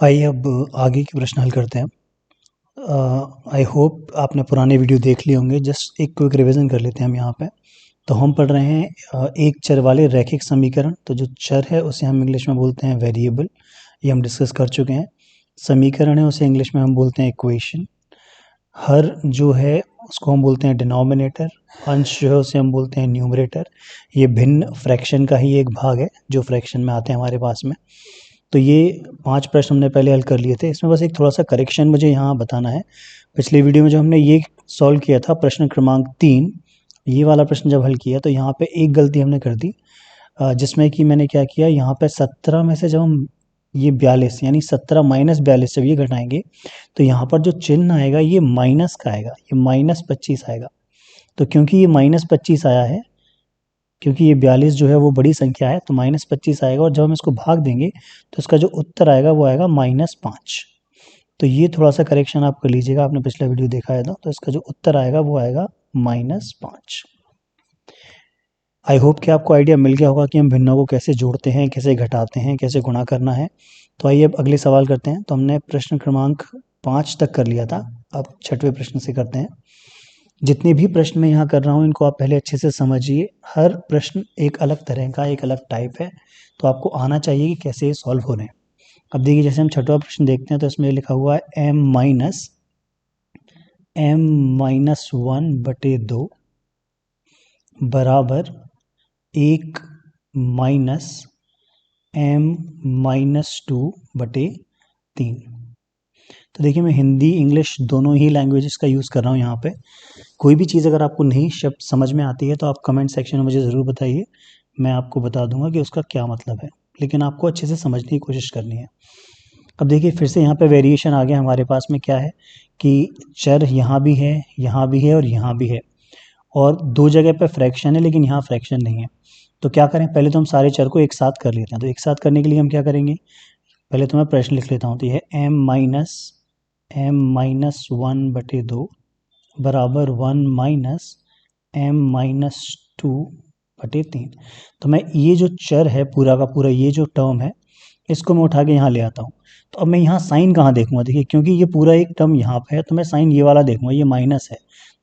आइए अब आगे के प्रश्न हल करते हैं। आई होप आपने पुराने वीडियो देख लिए होंगे। जस्ट एक क्विक रिवीजन कर लेते हैं हम यहाँ पे। तो हम पढ़ रहे हैं एक चर वाले रैखिक समीकरण। तो जो चर है उसे हम इंग्लिश में बोलते हैं वेरिएबल, ये हम डिस्कस कर चुके हैं। समीकरण है उसे इंग्लिश में हम बोलते हैं इक्वेशन। हर जो है उसको हम बोलते हैं डिनोमिनेटर। अंश जो है उसे हम बोलते हैं न्यूमरेटर। ये भिन्न फ्रैक्शन का ही एक भाग है जो फ्रैक्शन में आते हैं हमारे पास में। तो ये 5 प्रश्न हमने पहले हल कर लिए थे। इसमें बस एक थोड़ा-सा करेक्शन मुझे यहाँ बताना है। पिछली वीडियो में जो हमने ये सॉल्व किया था प्रश्न क्रमांक 3, ये वाला प्रश्न जब हल किया तो यहाँ पे एक गलती हमने कर दी, जिसमें कि मैंने क्या किया, यहाँ पे 17 में से जब हम ये 42 यानी 17 माइनस 42 जब ये घटाएंगे तो यहाँ पर जो चिन्ह आएगा ये माइनस का आएगा, ये -25 आएगा। तो क्योंकि ये -25 आया है, क्योंकि ये 42 जो है वो बड़ी संख्या है, तो -25 आएगा और जब हम इसको भाग देंगे तो इसका जो उत्तर आएगा वो आएगा -5। तो ये थोड़ा-सा करेक्शन आप कर लीजिएगा, आपने पिछला वीडियो देखा है तो इसका जो उत्तर आएगा वो आएगा -5। आई होप कि आपको आइडिया मिल गया होगा कि हम भिन्नों को कैसे जोड़ते हैं, कैसे घटाते हैं, कैसे गुणा करना है। तो आइए अब अगले सवाल करते हैं। तो हमने प्रश्न क्रमांक 5 तक कर लिया था, अब 6वें प्रश्न से करते हैं। जितने भी प्रश्न मैं यहाँ कर रहा हूँ इनको आप पहले अच्छे से समझिए। हर प्रश्न एक अलग तरह का, एक अलग टाइप है, तो आपको आना चाहिए कि कैसे ये सॉल्व हो रहे हैं। अब देखिए जैसे हम 6वां प्रश्न देखते हैं तो इसमें लिखा हुआ है m-1/2 बराबर 1 माइनस m-2/3। तो देखिए मैं हिंदी इंग्लिश दोनों ही लैंग्वेजेस का यूज़ कर रहा हूँ यहाँ पे। कोई भी चीज़ अगर आपको नई शब्द समझ में आती है तो आप कमेंट सेक्शन में मुझे ज़रूर बताइए, मैं आपको बता दूंगा कि उसका क्या मतलब है, लेकिन आपको अच्छे से समझने की कोशिश करनी है। अब देखिए फिर से यहाँ पे वेरिएशन आ गया हमारे पास में। क्या है कि चर यहाँ भी है, यहाँ भी है और यहाँ भी है, और दो जगह पे फ्रैक्शन है लेकिन यहाँ फ्रैक्शन नहीं है। तो क्या करें, पहले तो हम सारे चर को एक साथ कर लेते हैं। तो एक साथ करने के लिए हम क्या करेंगे, पहले तो मैं प्रश्न लिख लेता हूँ। तो यह m-1/2 बराबर 1 माइनस m-2/3। तो मैं ये जो चर है पूरा का पूरा, ये जो टर्म है, इसको मैं उठा के यहाँ ले आता हूँ। तो अब मैं यहाँ साइन कहाँ देखूंगा, देखिए क्योंकि ये पूरा एक टर्म यहाँ पे है तो मैं साइन ये वाला देखूंगा, ये माइनस है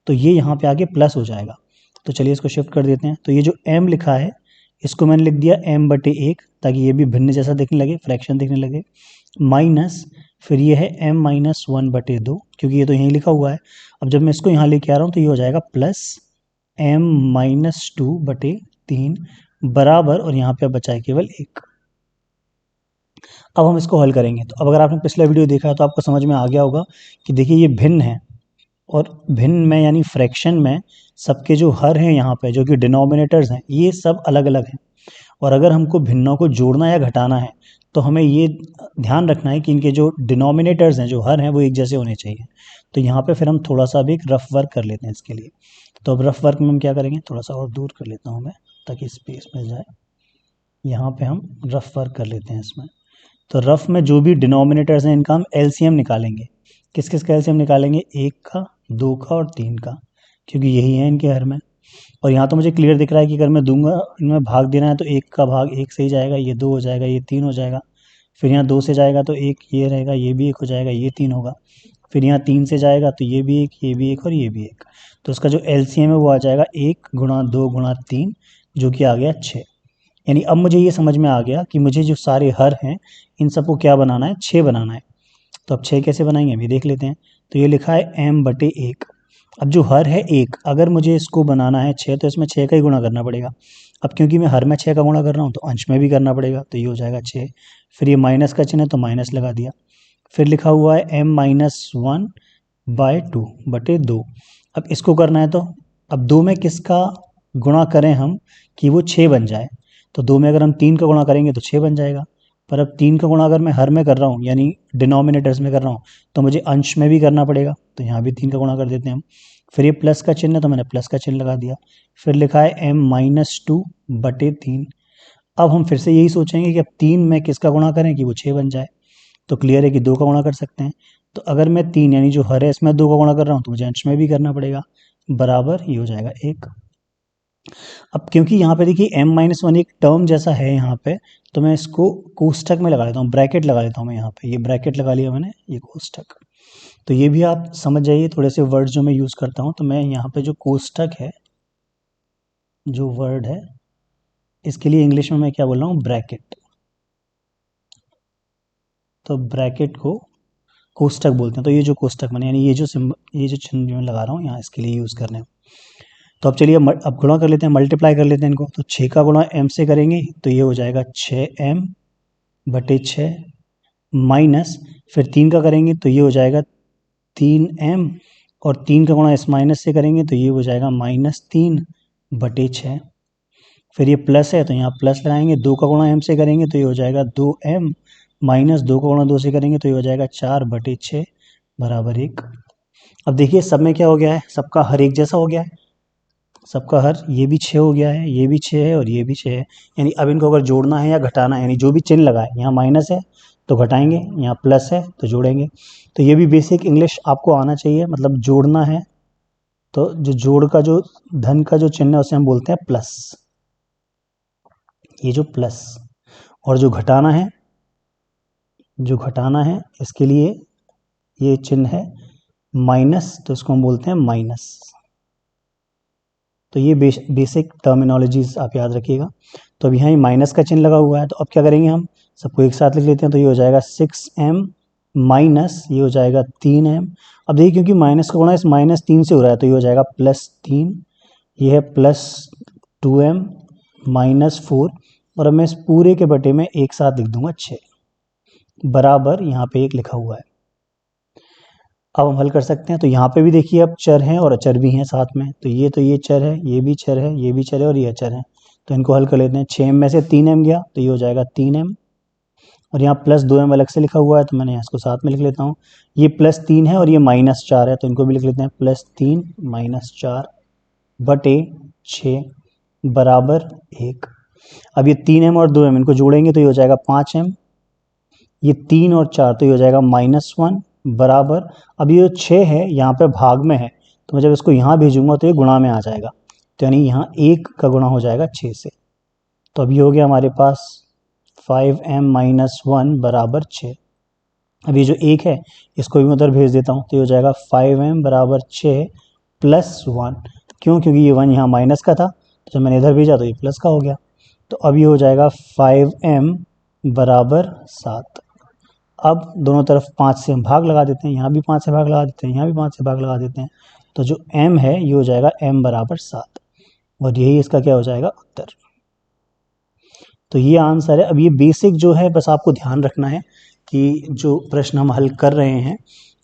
तो ये यहाँ पे आके प्लस हो जाएगा। तो चलिए इसको शिफ्ट कर देते हैं। तो ये जो m लिखा है इसको मैंने लिख दिया m/1 ताकि ये भी भिन्न जैसा दिखने लगे, फ्रैक्शन दिखने लगे। माइनस फिर ये है m-1/2 क्योंकि ये तो यहीं लिखा हुआ है। अब जब मैं इसको यहाँ लेके आ रहा हूँ तो ये हो जाएगा प्लस m-2/3 बराबर, और यहाँ पे बचा है केवल 1। अब हम इसको हल करेंगे। तो अब अगर आपने पिछला वीडियो देखा है तो आपको समझ में आ गया होगा कि देखिए ये भिन्न है, और भिन्न में यानी फ्रैक्शन में सबके जो हर हैं यहाँ पे जो कि डिनोमिनेटर्स हैं ये सब अलग अलग हैं। और अगर हमको भिन्नों को जोड़ना या घटाना है तो हमें ये ध्यान रखना है कि इनके जो डिनोमिनेटर्स हैं, जो हर हैं, वो एक जैसे होने चाहिए। तो यहाँ पे फिर हम थोड़ा सा भी एक रफ वर्क कर लेते हैं इसके लिए। तो अब रफ वर्क में हम क्या करेंगे, थोड़ा सा और दूर कर लेता हूँ मैं ताकि स्पेस मिल जाए। यहाँ पे हम रफ वर्क कर लेते हैं इसमें। तो रफ में जो भी डिनोमिनेटर्स हैं इनका हम एलसीएम निकालेंगे। किस किस का एलसीएम निकालेंगे, 1 का, 2 का और 3 का, क्योंकि यही है इनके हर में। और यहाँ तो मुझे क्लियर दिख रहा है कि अगर मैं दूंगा, इनमें भाग देना है तो 1 का भाग 1 से ही जाएगा, ये 2 हो जाएगा, ये 3 हो जाएगा। फिर यहाँ 2 से जाएगा तो 1 ये रहेगा, ये भी 1 हो जाएगा, ये 3 होगा। फिर यहाँ 3 से जाएगा तो ये भी 1, ये भी 1 और ये भी 1। तो उसका जो एलसीएम है वो आ जाएगा 1 गुणा 2 गुणा 3, जो कि आ गया 6। यानी अब मुझे ये समझ में आ गया कि मुझे जो सारे हर हैं इन सबको क्या बनाना है, 6 बनाना है। तो अब 6 कैसे बनाएंगे अभी देख लेते हैं। तो ये लिखा है m/1। अब जो हर है 1, अगर मुझे इसको बनाना है 6 तो इसमें 6 का ही गुणा करना पड़ेगा। अब क्योंकि मैं हर में 6 का गुणा कर रहा हूँ तो अंश में भी करना पड़ेगा, तो ये हो जाएगा 6। फिर ये माइनस का चिन्ह है तो माइनस लगा दिया। फिर लिखा हुआ है m-1/2। अब इसको करना है तो अब 2 में किसका गुणा करें हम कि वो 6 बन जाए। तो 2 में अगर हम 3 का गुणा करेंगे तो 6 बन जाएगा। पर अब 3 का गुणा अगर मैं हर में कर रहा हूँ यानी डिनोमिनेटर्स में कर रहा हूँ तो मुझे अंश में भी करना पड़ेगा। तो यहाँ भी 3 का गुणा कर देते हैं हम। फिर ये प्लस का चिन्ह है तो मैंने प्लस का चिन्ह लगा दिया। फिर लिखा है m-2/3। अब हम फिर से यही सोचेंगे कि अब 3 में किसका गुणा करें कि वो 6 बन जाए। तो क्लियर है कि 2 का गुणा कर सकते हैं। तो अगर मैं 3 यानी जो हर है इसमें 2 का गुणा कर रहा हूँ तो मुझे अंश में भी करना पड़ेगा, बराबर ये हो जाएगा 1। अब क्योंकि यहाँ पे देखिए m-1 एक टर्म जैसा है यहाँ पे, तो मैं इसको कोष्ठक में लगा लेता हूँ, ब्रैकेट लगा लेता हूँ मैं यहाँ पे, ये ब्रैकेट लगा लिया मैंने, ये कोष्ठक। तो ये भी आप समझ जाइए, थोड़े से वर्ड्स जो मैं यूज़ करता हूँ। तो मैं यहाँ पे जो कोष्ठक है, जो वर्ड है, इसके लिए इंग्लिश में मैं क्या बोल रहा हूँ, ब्रैकेट। तो ब्रैकेट को कोष्ठक बोलते हैं। तो ये जो कोष्ठक बने, यानी ये जो चिन्ह जो मैं लगा रहा हूँ यहाँ, इसके लिए यूज़ करने हैं। तो अब चलिए अब गुणा कर लेते हैं, मल्टीप्लाई कर लेते हैं इनको। तो 6 का गुणा m से करेंगे तो ये हो जाएगा 6m बटे 6, माइनस फिर 3 का करेंगे तो ये हो जाएगा 3m, और 3 का गुणा इस माइनस से करेंगे तो ये हो जाएगा -3 बटे 6। फिर ये प्लस है तो यहाँ प्लस लगाएंगे, 2 का गुणा m से करेंगे तो ये हो जाएगा 2m, माइनस 2 का गुणा 2 से करेंगे तो ये हो जाएगा 4 बटे 6 बराबर 1। अब देखिए सब में क्या हो गया है, सबका हर एक जैसा हो गया है, सबका हर, ये भी 6 हो गया है, ये भी 6 है और ये भी 6 है। यानी अब इनको अगर जोड़ना है या घटाना है, यानी जो भी चिन्ह लगा है, यहाँ माइनस है तो घटाएंगे, यहाँ प्लस है तो जोड़ेंगे। तो ये भी बेसिक इंग्लिश आपको आना चाहिए, मतलब जोड़ना है तो जो जोड़ का जो धन का जो चिन्ह है उसे हम बोलते हैं प्लस, ये जो प्लस। और जो घटाना है इसके लिए ये चिन्ह है माइनस, तो इसको हम बोलते हैं माइनस। तो ये बेसिक टर्मिनोलॉजीज आप याद रखिएगा। तो अब यहाँ ये माइनस का चिन्ह लगा हुआ है, तो अब क्या करेंगे, हम सबको एक साथ लिख लेते हैं। तो ये हो जाएगा 6m माइनस, ये हो जाएगा 3m। अब देखिए क्योंकि माइनस का गुणा इस -3 से हो रहा है तो ये हो जाएगा +3, ये है +2m -4, और अब मैं इस पूरे के बटे में एक साथ लिख दूंगा 6 बराबर, यहाँ पे 1 लिखा हुआ है। अब हम हल कर सकते हैं। तो यहाँ पे भी देखिए अब चर हैं और अचर भी हैं साथ में। तो ये चर है, ये भी चर है, ये भी चर है और ये अचर है। तो इनको हल कर लेते हैं। 6m में से 3m गया तो ये हो जाएगा 3m, और यहाँ +2m अलग से लिखा हुआ है तो मैंने इसको साथ में लिख लेता हूँ। ये +3 है और ये -4 है तो इनको भी लिख लेते हैं, +3 -4 बटे 6 बराबर 1। अब ये 3m और 2m इनको जोड़ेंगे तो ये हो जाएगा 5m, ये 3 और 4 तो ये हो जाएगा -1 बराबर। अब ये जो 6 है यहाँ पे भाग में है, तो मैं जब इसको यहाँ भेजूंगा तो ये गुणा में आ जाएगा, तो यानी यहाँ 1 का गुणा हो जाएगा 6 से। तो अब ये हो गया हमारे पास 5m - 1 बराबर 6। अब ये जो 1 है इसको भी मैं उधर भेज देता हूँ तो ये हो जाएगा 5m बराबर 6 + 1। क्यों, क्योंकि ये 1 यहाँ माइनस का था, तो जब मैंने इधर भेजा तो ये प्लस का हो गया। तो अब ये हो जाएगा 5m बराबर 7। अब दोनों तरफ 5 से हम भाग लगा देते हैं, यहाँ भी 5 से भाग लगा देते हैं, यहाँ भी 5 से भाग लगा देते हैं। तो जो m है ये हो जाएगा m बराबर 7, और यही इसका क्या हो जाएगा, उत्तर। तो ये आंसर है। अब ये बेसिक जो है बस आपको ध्यान रखना है कि जो प्रश्न हम हल कर रहे हैं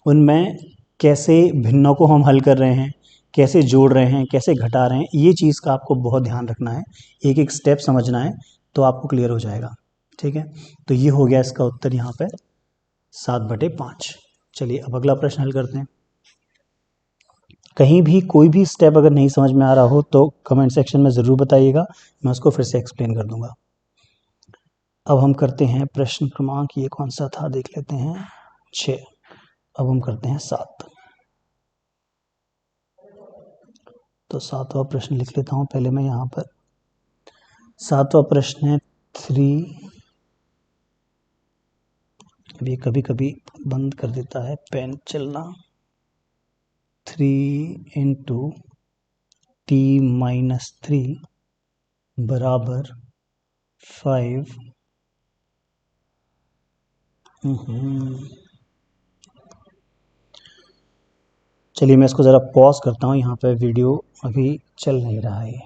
उनमें कैसे भिन्नों को हम हल कर रहे हैं, कैसे जोड़ रहे हैं, कैसे घटा रहे हैं, ये चीज़ का आपको बहुत ध्यान रखना है, एक एक स्टेप समझना है तो आपको क्लियर हो जाएगा। ठीक है, तो ये हो गया इसका उत्तर यहाँ पे 7/5। चलिए अब अगला प्रश्न हल करते हैं। कहीं भी कोई भी स्टेप अगर नहीं समझ में आ रहा हो तो कमेंट सेक्शन में ज़रूर बताइएगा, मैं उसको फिर से एक्सप्लेन कर दूंगा। अब हम करते हैं प्रश्न क्रमांक, ये कौन सा था देख लेते हैं, 6। अब हम करते हैं 7। तो 7वां प्रश्न लिख लेता हूँ पहले मैं यहाँ पर। 7वां प्रश्न है 3, अभी कभी कभी बंद कर देता है पेन चलना। 3 × t - 3 बराबर 5। चलिए मैं इसको ज़रा पॉज करता हूँ, यहाँ पे वीडियो अभी चल नहीं रहा है।